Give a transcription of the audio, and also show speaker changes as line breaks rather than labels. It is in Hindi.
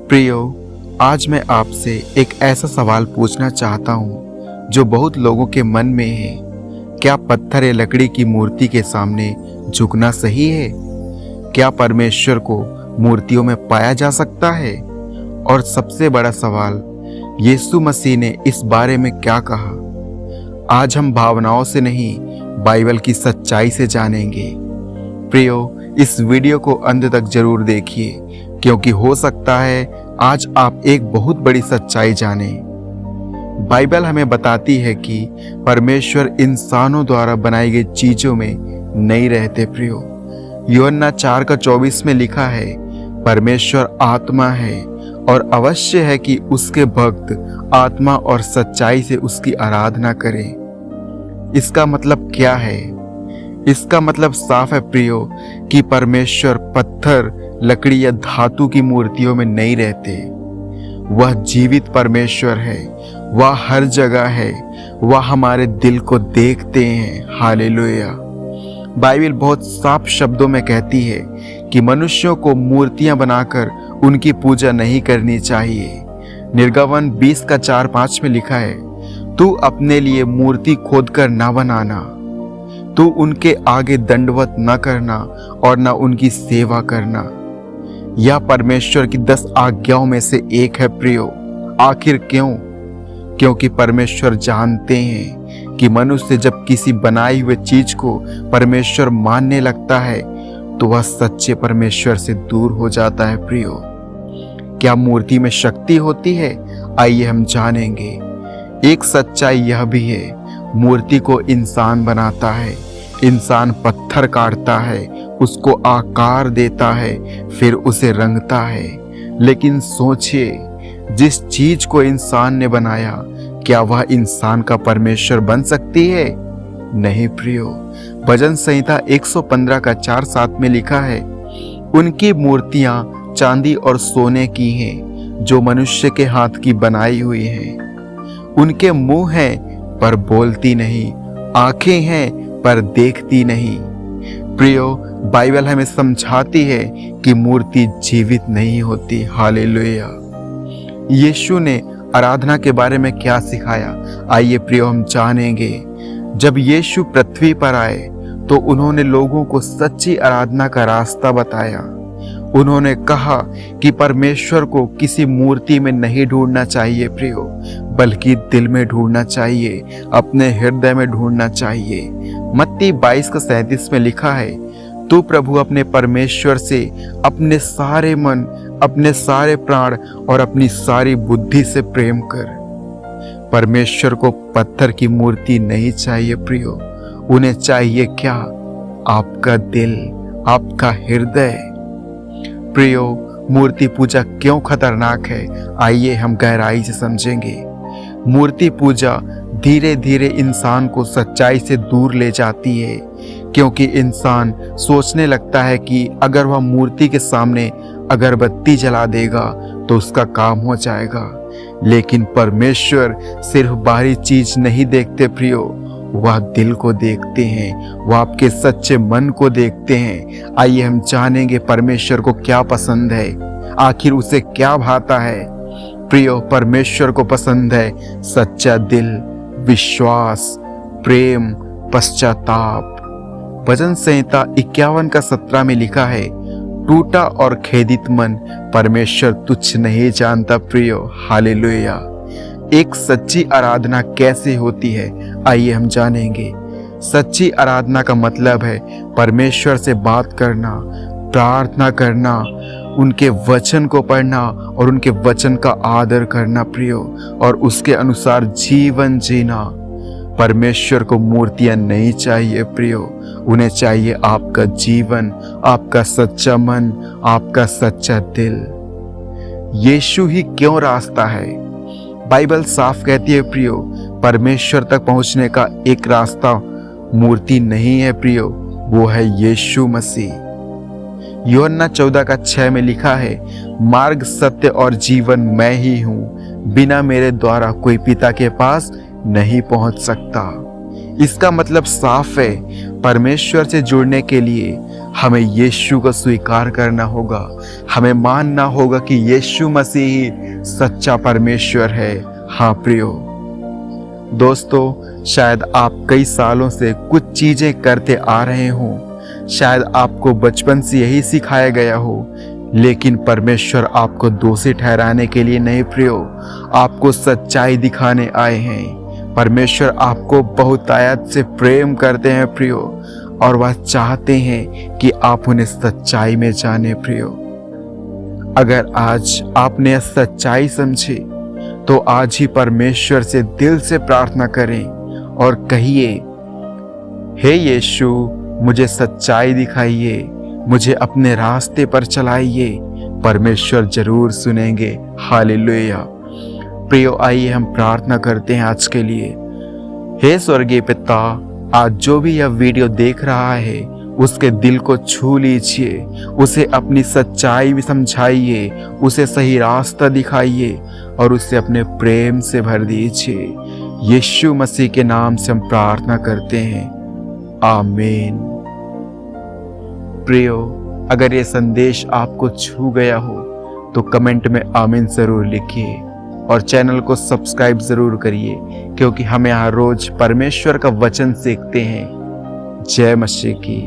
प्रियो, आज मैं आपसे एक ऐसा सवाल पूछना चाहता हूँ जो बहुत लोगों के मन में है। क्या पत्थर या लकड़ी की मूर्ति के सामने झुकना सही है? क्या परमेश्वर को मूर्तियों में पाया जा सकता है? और सबसे बड़ा सवाल, यीशु मसीह ने इस बारे में क्या कहा? आज हम भावनाओं से नहीं, बाइबल की सच्चाई से जानेंगे। प्रियो, इस वीडियो को अंत तक जरूर देखिए, क्योंकि हो सकता है आज आप एक बहुत बड़ी सच्चाई जाने। बाइबल हमें बताती है कि परमेश्वर इंसानों द्वारा बनाई गई चीजों में नहीं रहते। प्रियो, यूहन्ना 4:24 में लिखा है, परमेश्वर आत्मा है और अवश्य है कि उसके भक्त आत्मा और सच्चाई से उसकी आराधना करें। इसका मतलब क्या है? इसका मतलब साफ है प्रियो कि परमेश्वर पत्थर, लकड़ी या धातु की मूर्तियों में नहीं रहते। वह जीवित परमेश्वर है, वह हर जगह है, वह हमारे दिल को देखते हैं। हालेलुया। बाइबल बहुत साफ शब्दों में कहती है कि मनुष्यों को मूर्तियां बनाकर उनकी पूजा नहीं करनी चाहिए। निर्गमन 20:4-5 में लिखा है, तू अपने लिए मूर्ति खोदकर ना बनाना, तू उनके आगे दंडवत न करना और न उनकी सेवा करना। यह परमेश्वर की 10 आज्ञाओं में से एक है प्रियो। आखिर क्यों? क्योंकि परमेश्वर जानते हैं कि मनुष्य जब किसी बनाई हुई चीज को परमेश्वर मानने लगता है तो वह सच्चे परमेश्वर से दूर हो जाता है। प्रियो, क्या मूर्ति में शक्ति होती है? आइए हम जानेंगे। एक सच्चाई यह भी है, मूर्ति को इंसान बनाता है। इंसान पत्थर काटता है, उसको आकार देता है, फिर उसे रंगता है। लेकिन सोचिए, जिस चीज को इंसान ने बनाया, क्या वह इंसान का परमेश्वर बन सकती है? नहीं प्रियो। भजन संहिता 115:4-7 में लिखा है, उनकी मूर्तियां चांदी और सोने की हैं, जो मनुष्य के हाथ की बनाई हुई हैं। उनके मुंह हैं पर बोलती नहीं, आंखें हैं पर देखती नहीं। प्रियो, बाइबल हमें समझाती है कि मूर्ति जीवित नहीं होती। हालेलुया। यीशु ने आराधना के बारे में क्या सिखाया? आइए प्रियो हम जानेंगे। जब यीशु पृथ्वी पर आए तो उन्होंने लोगों को सच्ची आराधना का रास्ता बताया। उन्होंने कहा कि परमेश्वर को किसी मूर्ति में नहीं ढूंढना चाहिए प्रियो, बल्कि दिल में ढूंढना चाहिए, अपने हृदय में ढूंढना चाहिए। मत्ती 22:37 में लिखा है, तू प्रभु अपने परमेश्वर से अपने सारे मन, अपने सारे प्राण और अपनी सारी बुद्धि से प्रेम कर। परमेश्वर को पत्थर की मूर्ति नहीं चाहिए प्रियो, उन्हें चाहिए क्या? आपका दिल, आपका हृदय। प्रियो, मूर्ति पूजा क्यों खतरनाक है? आइए हम गहराई से समझेंगे। मूर्ति पूजा धीरे धीरे इंसान को सच्चाई से दूर ले जाती है, क्योंकि इंसान सोचने लगता है कि अगर वह मूर्ति के सामने अगरबत्ती जला देगा तो उसका काम हो जाएगा। लेकिन परमेश्वर सिर्फ बाहरी चीज नहीं देखते प्रियो, वह दिल को देखते हैं, वह आपके सच्चे मन को देखते हैं। आइए हम जानेंगे परमेश्वर को क्या पसंद है, आखिर उसे क्या भाता है। प्रियो, परमेश्वर को पसंद है सच्चा दिल, विश्वास, प्रेम, पश्चाताप। भजन संहिता 51:17 में लिखा है, टूटा और खेदित मन परमेश्वर तुच्छ नहीं जानता। प्रियो, हालेलुया। एक सच्ची आराधना कैसे होती है? आइए हम जानेंगे। सच्ची आराधना का मतलब है परमेश्वर से बात करना, प्रार्थना करना, उनके वचन को पढ़ना और उनके वचन का आदर करना प्रियो, और उसके अनुसार जीवन जीना। परमेश्वर को मूर्तियां नहीं चाहिए प्रियो, उन्हें चाहिए आपका जीवन, आपका सच्चा मन, आपका सच्चा दिल। यीशु ही क्यों रास्ता है? बाइबल साफ कहती है प्रियो, परमेश्वर तक पहुंचने का एक रास्ता मूर्ति नहीं है प्रियो, वो है यीशु मसीह। यूहन्ना 14:6 में लिखा है, मार्ग, सत्य और जीवन मैं ही हूँ, बिना मेरे द्वारा कोई पिता के पास नहीं पहुंच सकता। इसका मतलब साफ है, परमेश्वर से जुड़ने के लिए हमें यीशु को स्वीकार करना होगा। हमें मानना होगा कि यीशु मसीह ही सच्चा परमेश्वर है। हाँ प्रियो दोस्तों, शायद आप कई सालों से कुछ चीजें करते आ रहे हों, शायद आपको बचपन से यही सिखाया गया हो, लेकिन परमेश्वर आपको दोषी ठहराने के लिए नहीं प्रियो, आपको सच्चाई दिखाने आए हैं। परमेश्वर आपको बहुतायत से प्रेम करते हैं प्रियो, और वह चाहते हैं कि आप उन्हें सच्चाई में जाने प्रियो। अगर आज आपने यह सच्चाई समझी तो आज ही परमेश्वर से दिल से प्रार्थना करें और कहिए, हे यीशु मुझे सच्चाई दिखाइए, मुझे अपने रास्ते पर चलाइए। परमेश्वर जरूर सुनेंगे। हालेलुया। प्रियो आइए हम प्रार्थना करते हैं आज के लिए। हे स्वर्गीय पिता, आज जो भी यह वीडियो देख रहा है उसके दिल को छू लीजिए, उसे अपनी सच्चाई भी समझाइए, उसे सही रास्ता दिखाइए और उसे अपने प्रेम से भर दीजिए। यीशु मसीह के नाम से हम प्रार्थना करते हैं, आमीन। प्रियो, अगर ये संदेश आपको छू गया हो तो कमेंट में आमीन जरूर लिखिए और चैनल को सब्सक्राइब जरूर करिए, क्योंकि हम यहाँ रोज परमेश्वर का वचन सीखते हैं। जय मसीह की।